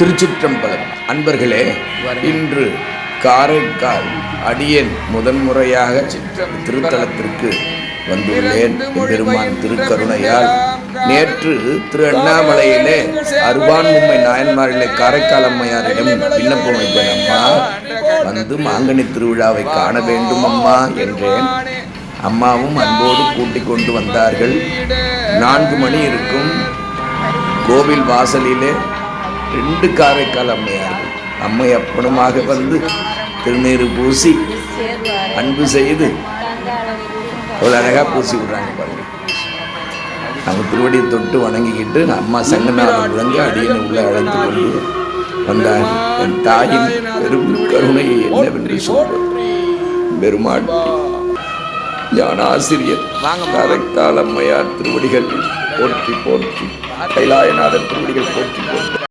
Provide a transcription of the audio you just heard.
திருச்சிற்றம்பலம். அன்பர்களே, இன்று காரைக்கால் அடியேன் முதன்முறையாக திருத்தலத்திற்கு வந்துள்ளேன். பெருமான் திருக்கருணையால் நேற்று திரு அண்ணாமலையிலே அருவான்மும்மை நாயன்மாரிலே காரைக்கால் அம்மையாரிடம் விண்ணப்பம் வைத்தேன். அம்மா, வந்து மாங்கனி திருவிழாவை காண வேண்டும் அம்மா என்றேன். அம்மாவும் அன்போடு கூட்டிக் கொண்டு வந்தார்கள். 4 மணி இருக்கும். கோவில் வாசலிலே 2 காரைக்கால் அம்மையார்கள் அம்மை அப்பனுமாக வந்து திருநீறு பூசி அன்பு செய்து அவ்வளோ அழகாக பூசி விடுறாங்க பாருங்க. நம்ம திருவடியை தொட்டு வணங்கிக்கிட்டு அம்மா சங்கநாதம் விளங்க அடியனை உள்ள அழைத்து கொண்டு வந்தார். என் தாயின் பெரும் கருணையை என்னவென்று சொல்வது. பெருமாட்டி ஞானாசிரியர் காரைக்கால் அம்மையார் திருவடிகள் போற்றி போற்றி, கைலாயநாதர் திருவடிகள் போற்றி போற்றி.